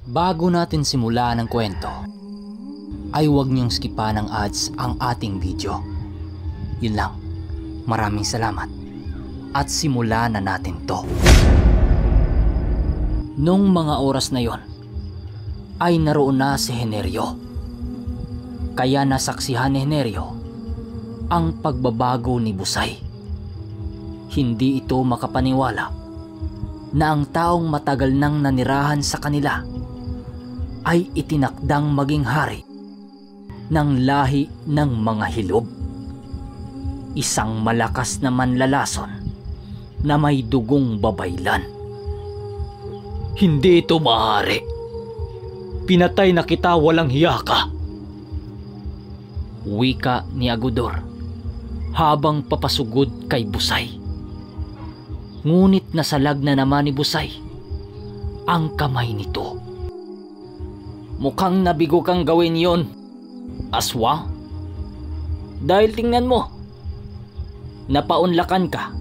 Bago natin simulan ang kwento, ay huwag niyong skipan ng ads ang ating video. Yun lang. Maraming salamat. At simulan na natin to. Nung mga oras na yon, ay naroon na si Henerio. Kaya nasaksihan ni Henerio ang pagbabago ni Busay. Hindi ito makapaniwala na ang taong matagal nang nanirahan sa kanila ay itinakdang maging hari ng lahi ng mga Hilob. Isang malakas na manlalason na may dugong babaylan. Hindi ito maaari. Pinatay na kita, walang hiya ka. Wika ni Agudor habang papasugod kay Busay. Ngunit nasalag na naman ni Busay ang kamay nito. Mukhang nabigo kang gawin yon, aswang. Dahil tingnan mo, napaunlakan ka.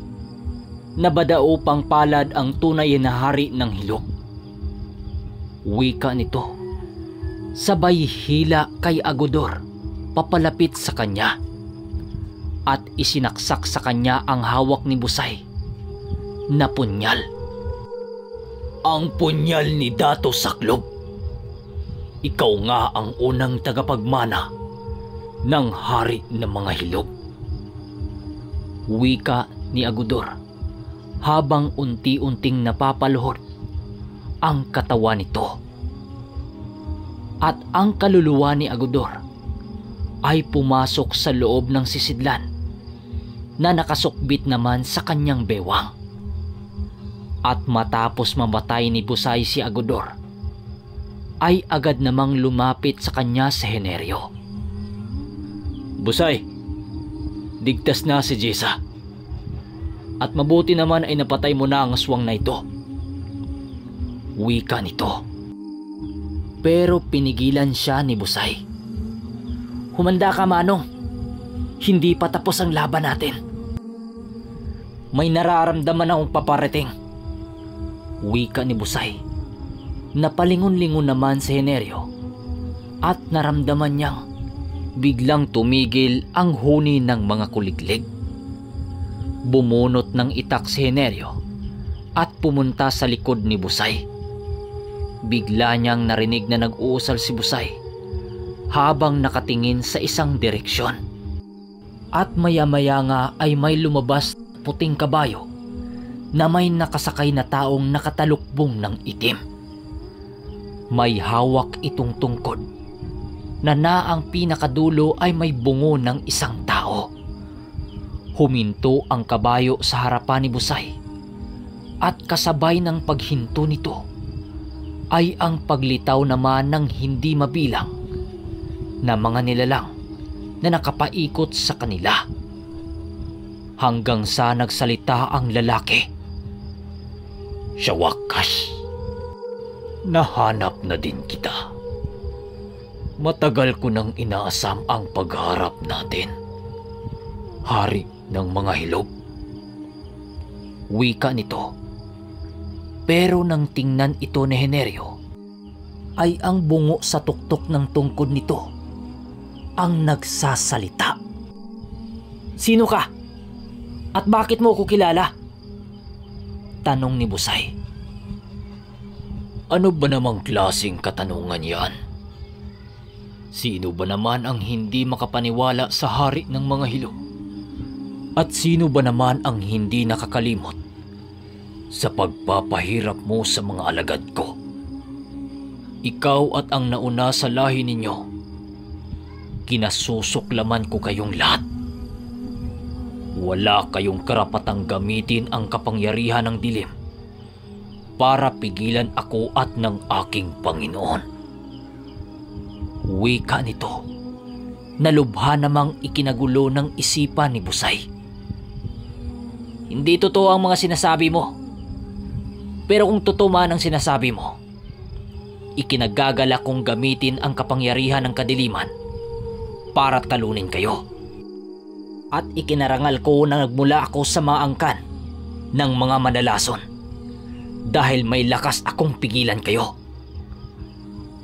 Nabadaupang palad ang tunay na hari ng Hilob. Wika nito, sabay hila kay Agudor papalapit sa kanya at isinaksak sa kanya ang hawak ni Busay na punyal. Ang punyal ni Dato Saklob. Ikaw nga ang unang tagapagmana ng hari ng mga Hilob. Wika ni Agudor habang unti-unting napapaluhod ang katawan nito. At ang kaluluwa ni Agudor ay pumasok sa loob ng sisidlan na nakasukbit naman sa kanyang bewang. At matapos mamatay ni Busay si Agudor, ay agad namang lumapit sa kanya si Henerio. Busay, ligtas na si Jessa. At mabuti naman ay napatay mo na ang aswang na ito. Wika nito. Pero pinigilan siya ni Busay. Humanda ka, Manong. Hindi pa tapos ang laban natin. May nararamdaman akong paparating. Wika ni Busay. Napalingon-lingon naman si Henerio at naramdaman niyang biglang tumigil ang huni ng mga kuliglig. Bumunot ng itak si Henerio at pumunta sa likod ni Busay. Bigla niyang narinig na nag-uusal si Busay habang nakatingin sa isang direksyon. At maya-maya nga ay may lumabas na puting kabayo na may nakasakay na taong nakatalukbong ng itim. May hawak itong tungkod na ang pinakadulo ay may bungo ng isang tao. Huminto ang kabayo sa harapan ni Busay at kasabay ng paghinto nito ay ang paglitaw naman ng hindi mabilang na mga nilalang na nakapaikot sa kanila. Hanggang sa nagsalita ang lalaki. Sa wakas, nahanap na din kita. Matagal ko nang inaasam ang pagharap natin, hari ng mga Hilob. Wika nito. Pero nang tingnan ito ni Henerio, ay ang bungo sa tuktok ng tungkod nito ang nagsasalita. Sino ka? At bakit mo ko kilala? Tanong ni Busay. Ano ba namang klaseng katanungan yan? Sino ba naman ang hindi makapaniwala sa hari ng mga Hilob? At sino ba naman ang hindi nakakalimot sa pagpapahirap mo sa mga alagad ko? Ikaw at ang nauna sa lahi ninyo, kinasusuklaman ko kayong lahat. Wala kayong karapatang gamitin ang kapangyarihan ng dilim para pigilan ako at ng aking Panginoon. Wika nito. Nalubha namang ikinagulo ng isipan ni Busay. Hindi totoo ang mga sinasabi mo. Pero kung totoo man ang sinasabi mo, ikinagagala kong gamitin ang kapangyarihan ng kadiliman para talunin kayo. At ikinarangal ko na nagmula ako sa mga angkan ng mga manlalason dahil may lakas akong pigilan kayo.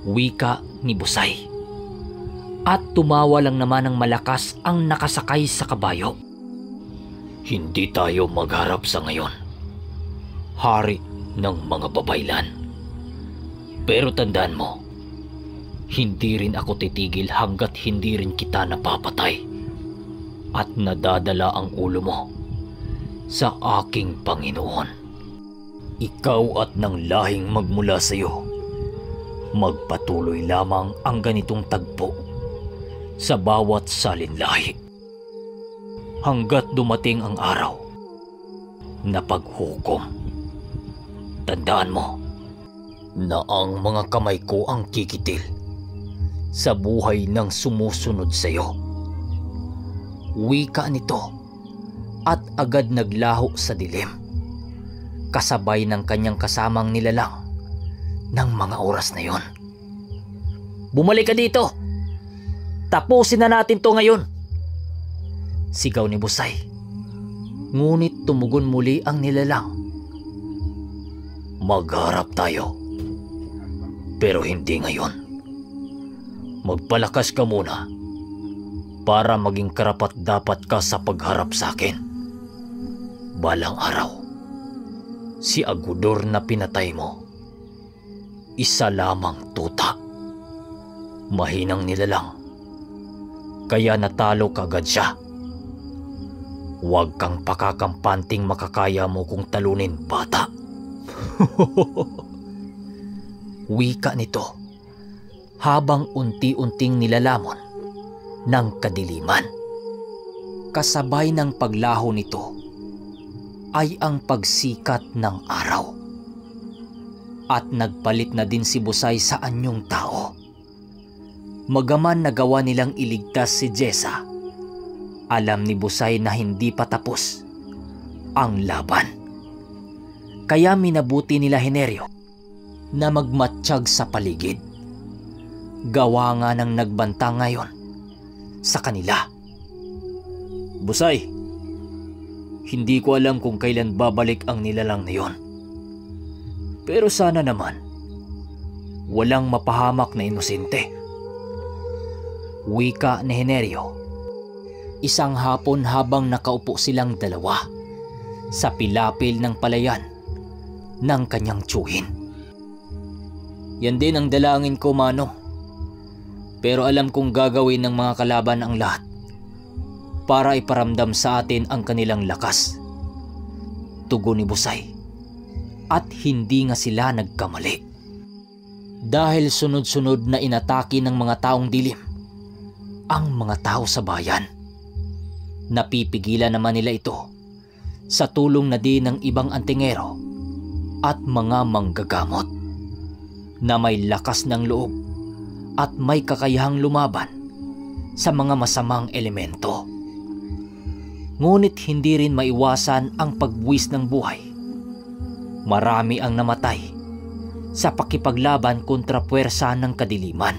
Wika ni Busay. At tumawa lang naman ng malakas ang nakasakay sa kabayo. Hindi tayo magharap sa ngayon, hari ng mga babaylan. Pero tandaan mo, hindi rin ako titigil hanggat hindi rin kita napapatay at nadadala ang ulo mo sa aking Panginoon. Ikaw at ng lahing magmula sa iyo, magpatuloy lamang ang ganitong tagpo sa bawat salinlahi hanggat dumating ang araw na paghukom. Tandaan mo na ang mga kamay ko ang kikitil sa buhay ng sumusunod sa iyo. Wika nito at agad naglaho sa dilim, kasabay ng kanyang kasamang nilalang ng mga oras na yon. Bumalik ka dito! Tapusin na natin to ngayon! Sigaw ni Busay. Ngunit tumugon muli ang nilalang. Magharap tayo, pero hindi ngayon. Magpalakas ka muna para maging karapat-dapat ka sa pagharap sa akin. Balang araw, si Agudor na pinatay mo, isa lamang tuta. Mahinang nilalang, kaya natalo kagad siya. Huwag kang pakakampanting makakaya mo kung talunin, bata. Wika nito habang unti-unting nilalamon ng kadiliman. Kasabay ng paglaho nito ay ang pagsikat ng araw. At nagpalit na din si Busay sa anyong tao. Magaman nagawa nilang iligtas si Jessa, alam ni Busay na hindi pa tapos ang laban. Kaya minabuti nila Henerio na magmatsyag sa paligid. Gawa nga ng nagbanta ngayon sa kanila. Busay, hindi ko alam kung kailan babalik ang nilalang na yon. Pero sana naman, walang mapahamak na inosente. Wika ni Henerio. Isang hapon habang nakaupo silang dalawa sa pilapil ng palayan ng kanyang tiyuhin. Yan din ang dalangin ko, Mano. Pero alam kong gagawin ng mga kalaban ang lahat para iparamdam sa atin ang kanilang lakas. Tugon ni Busay. At hindi nga sila nagkamali. Dahil sunod-sunod na inatake ng mga taong dilim ang mga tao sa bayan. Napipigilan naman nila ito sa tulong na din ng ibang antingero at mga manggagamot na may lakas ng loob at may kakayahang lumaban sa mga masamang elemento. Ngunit hindi rin maiwasan ang pagbuwis ng buhay. Marami ang namatay sa pakipaglaban kontra puwersa ng kadiliman.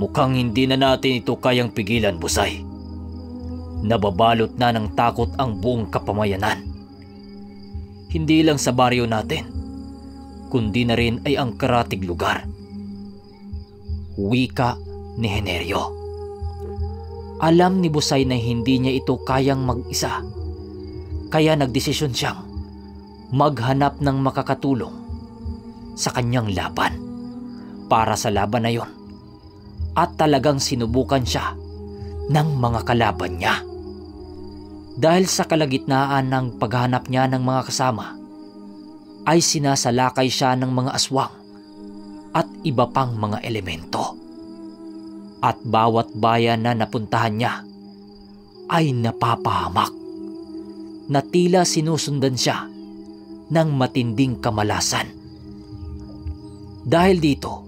Mukhang hindi na natin ito kayang pigilan, Busay. Nababalot na ng takot ang buong kapamayanan. Hindi lang sa baryo natin, kundi na rin ay ang karatig lugar. Wika ni Henerio. Alam ni Busay na hindi niya ito kayang mag-isa. Kaya nagdesisyon siyang maghanap ng makakatulong sa kanyang laban para sa laban na yon. At talagang sinubukan siya ng mga kalaban niya. Dahil sa kalagitnaan ng paghanap niya ng mga kasama, ay sinasalakay siya ng mga aswang at iba pang mga elemento. At bawat bayan na napuntahan niya ay napapahamak na tila sinusundan siya ng matinding kamalasan. Dahil dito,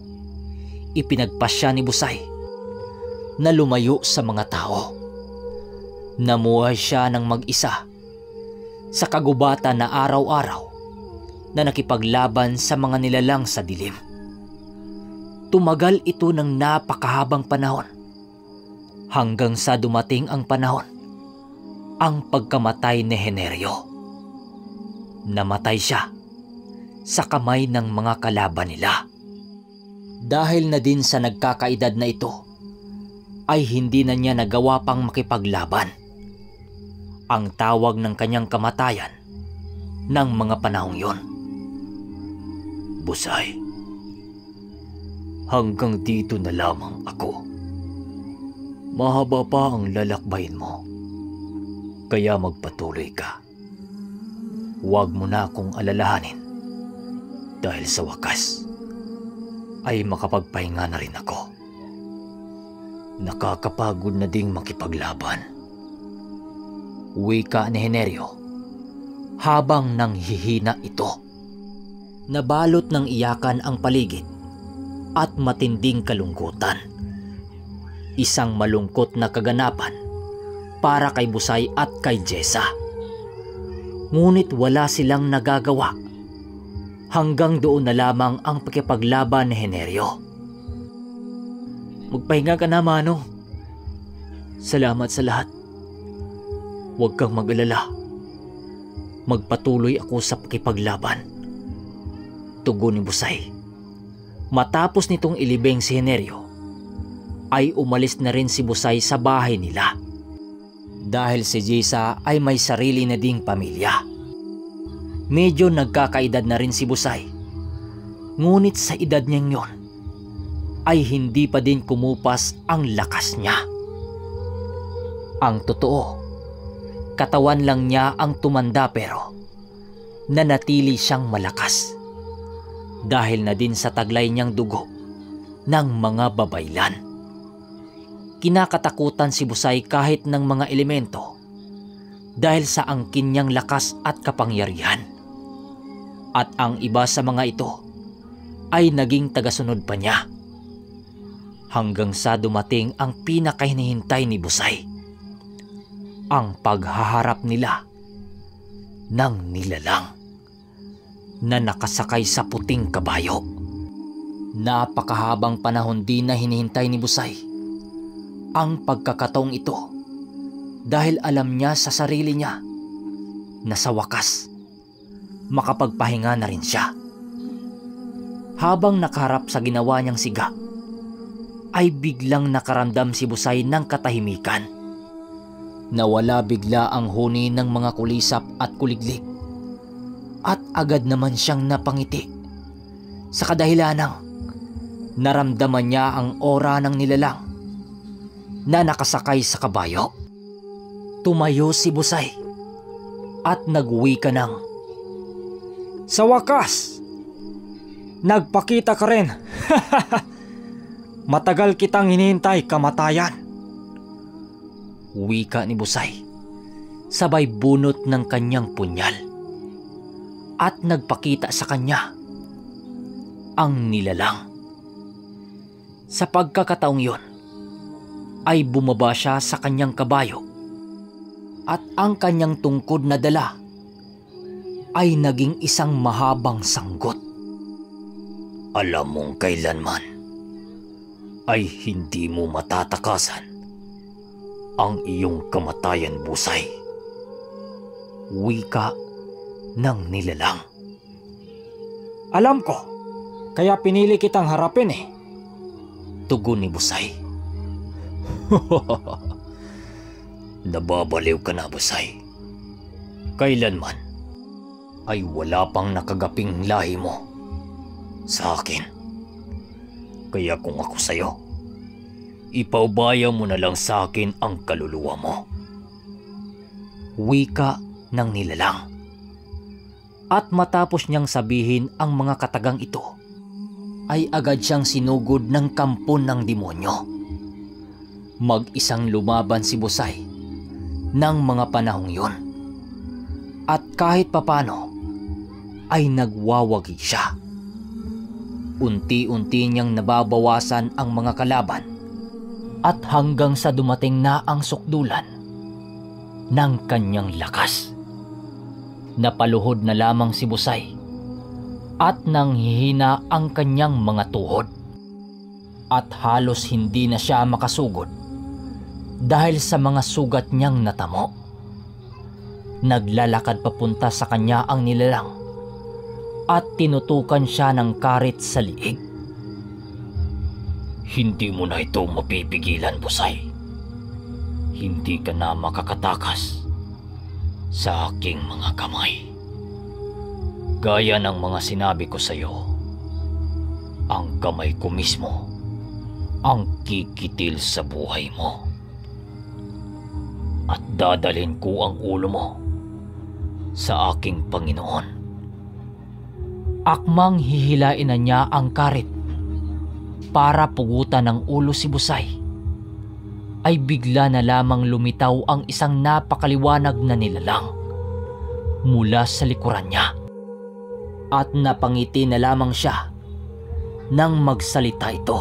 ipinagpasya ni Busay na lumayo sa mga tao. Namuhay siya ng mag-isa sa kagubatan na araw-araw na nakipaglaban sa mga nilalang sa dilim. Tumagal ito ng napakahabang panahon hanggang sa dumating ang panahon ang pagkamatay ni Henerio. Namatay siya sa kamay ng mga kalaban nila. Dahil na din sa nagkakaedad na ito, ay hindi na niya nagawa pang makipaglaban. Ang tawag ng kanyang kamatayan ng mga panahong yon. Busay, hanggang dito na lamang ako. Mahaba pa ang lalakbayin mo, kaya magpatuloy ka. Huwag mo na akong alalahanin dahil sa wakas ay makapagpahinga na rin ako. Nakakapagod na ding makipaglaban. Wika ni Henerio habang nanghihina ito. Nabalot ng iyakan ang paligid at matinding kalungkutan. Isang malungkot na kaganapan para kay Busay at kay Jessa. Ngunit wala silang nagagawa. Hanggang doon na lamang ang pakipaglaban ni Henerio. Magpahinga ka na, Mano. Salamat sa lahat. Huwag kang mag-alala. Magpatuloy ako sa pakipaglaban. Tugon ni Busay. Matapos nitong ilibing si Henerio, ay umalis na rin si Busay sa bahay nila. Dahil si Jessa ay may sarili na ding pamilya. Medyo nagkakaedad na rin si Busay. Ngunit sa edad niyang yon, ay hindi pa din kumupas ang lakas niya. Ang totoo, katawan lang niya ang tumanda pero nanatili siyang malakas. Dahil na din sa taglay niyang dugo ng mga babaylan. Kinakatakutan si Busay kahit ng mga elemento dahil sa angkin niyang lakas at kapangyarihan. At ang iba sa mga ito ay naging tagasunod pa niya. Hanggang sa dumating ang pinakahinihintay ni Busay. Ang paghaharap nila ng nilalang na nakasakay sa puting kabayo. Napakahabang panahon din na hinihintay ni Busay ang pagkakataong ito dahil alam niya sa sarili niya na sa wakas makapagpahinga na rin siya. Habang nakaharap sa ginawa niyang siga, ay biglang nakaramdam si Busay ng katahimikan. Nawala bigla ang huni ng mga kulisap at kuliglig. At agad naman siyang napangiti sa kadahilanang naramdaman niya ang aura ng nilalang na nakasakay sa kabayo. Tumayo si Busay at nagwika ng, "Sa wakas, nagpakita ka rin. Matagal kitang hinihintay, kamatayan." Wika ni Busay, sabay bunot ng kanyang punyal. At nagpakita sa kanya ang nilalang. Sa pagkakataong yon, ay bumaba siya sa kanyang kabayo at ang kanyang tungkod na dala ay naging isang mahabang sanggot. Alam mong kailanman ay hindi mo matatakasan ang iyong kamatayan, Busay. Wika ng nilalang. Alam ko, kaya pinili kitang harapin eh. Tugon ni Busay. Nababaliw ka na, Busay. Kailanman ay wala pang nakagaping lahi mo sa akin. Kaya kung ako sa'yo, ipaubaya mo na lang sa akin ang kaluluwa mo. Wika ng nilalang. At matapos niyang sabihin ang mga katagang ito, ay agad siyang sinugod ng kampon ng demonyo. Mag-isang lumaban si Busay ng mga panahong yon. At kahit papano, ay nagwawagi siya. Unti-unti niyang nababawasan ang mga kalaban at hanggang sa dumating na ang sukdulan ng kanyang lakas. Napaluhod na lamang si Busay at nanghihina ang kanyang mga tuhod at halos hindi na siya makasugod dahil sa mga sugat niyang natamo. Naglalakad papunta sa kanya ang nilalang at tinutukan siya ng karit sa liig. Hindi mo na ito mapipigilan, Busay. Hindi ka na makakatakas sa aking mga kamay. Gaya ng mga sinabi ko sa iyo, ang kamay ko mismo ang kikitil sa buhay mo. At dadalhin ko ang ulo mo sa aking Panginoon. Akmang hihilain na niya ang karit para pugutan ng ulo si Busay, ay bigla na lamang lumitaw ang isang napakaliwanag na nilalang mula sa likuran niya. At napangiti na lamang siya nang magsalita ito.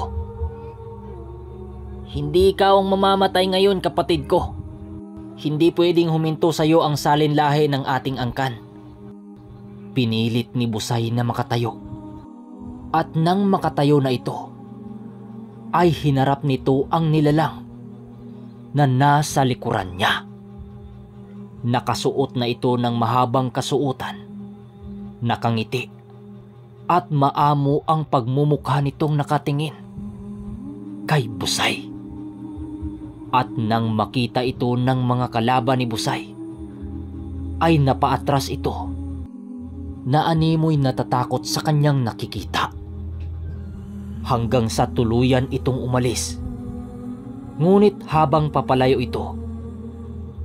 Hindi ikaw ang mamamatay ngayon, kapatid ko. Hindi pwedeng huminto sa iyo ang salinlahi ng ating angkan. Pinilit ni Busay na makatayo. At nang makatayo na ito, ay hinarap nito ang nilalang na nasa likuran niya. Nakasuot na ito ng mahabang kasuotan, nakangiti, at maamo ang pagmumukha nitong nakatingin kay Busay. At nang makita ito ng mga kalaban ni Busay, ay napaatras ito na animoy natatakot sa kanyang nakikita. Hanggang sa tuluyan itong umalis. Ngunit habang papalayo ito,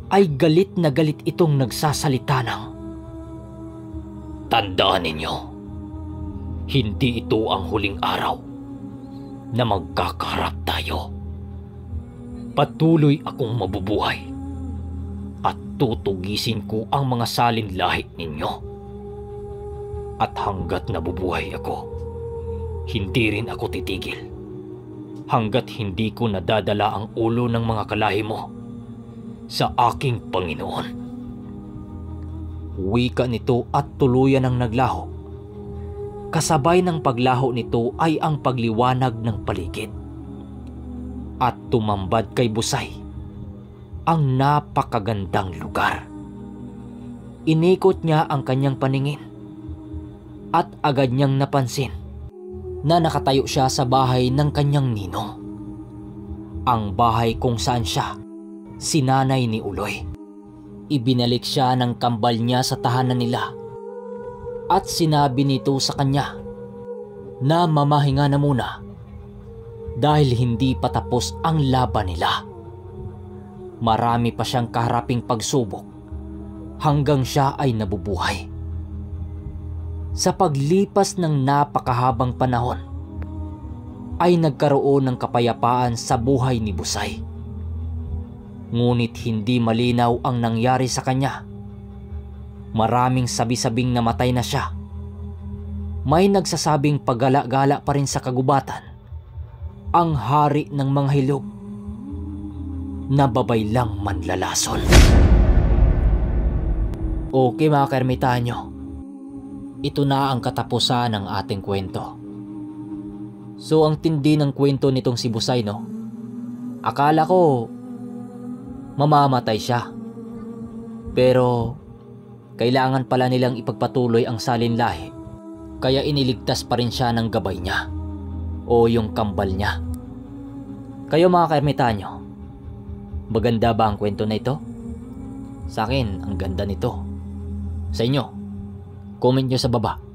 ay galit na galit itong nagsasalita ng, Tandaan ninyo, hindi ito ang huling araw na magkakaharap tayo. Patuloy akong mabubuhay at tutugisin ko ang mga salinlahi ninyo. At hanggat nabubuhay ako, hindi rin ako titigil hanggat hindi ko nadadala ang ulo ng mga kalahi mo sa aking Panginoon. Wika nito at tuluyan ang naglaho. Kasabay ng paglaho nito ay ang pagliwanag ng paligid. At tumambad kay Busay ang napakagandang lugar. Inikot niya ang kanyang paningin at agad niyang napansin na nakatayo siya sa bahay ng kanyang ninong. Ang bahay kung saan siya, sinanay ni Uloy. Ibinalik siya ng kambal niya sa tahanan nila at sinabi nito sa kanya na mamahinga na muna dahil hindi pa tapos ang laban nila. Marami pa siyang kaharaping pagsubok hanggang siya ay nabubuhay. Sa paglipas ng napakahabang panahon, ay nagkaroon ng kapayapaan sa buhay ni Busay. Ngunit hindi malinaw ang nangyari sa kanya. Maraming sabi-sabing namatay na siya. May nagsasabing paggala-gala pa rin sa kagubatan ang hari ng mga hilog na babaylang manlalason. Okay mga kaermitanyo, ito na ang katapusan ng ating kwento. So ang tindi ng kwento nitong si Busay, no? Akala ko mamamatay siya. Pero kailangan pala nilang ipagpatuloy ang salinlahi, kaya iniligtas pa rin siya ng gabay niya o yung kambal niya. Kayo mga kaermitanyo, maganda ba ang kwento na ito? Sa akin, ang ganda nito. Sa inyo, comment nyo sa baba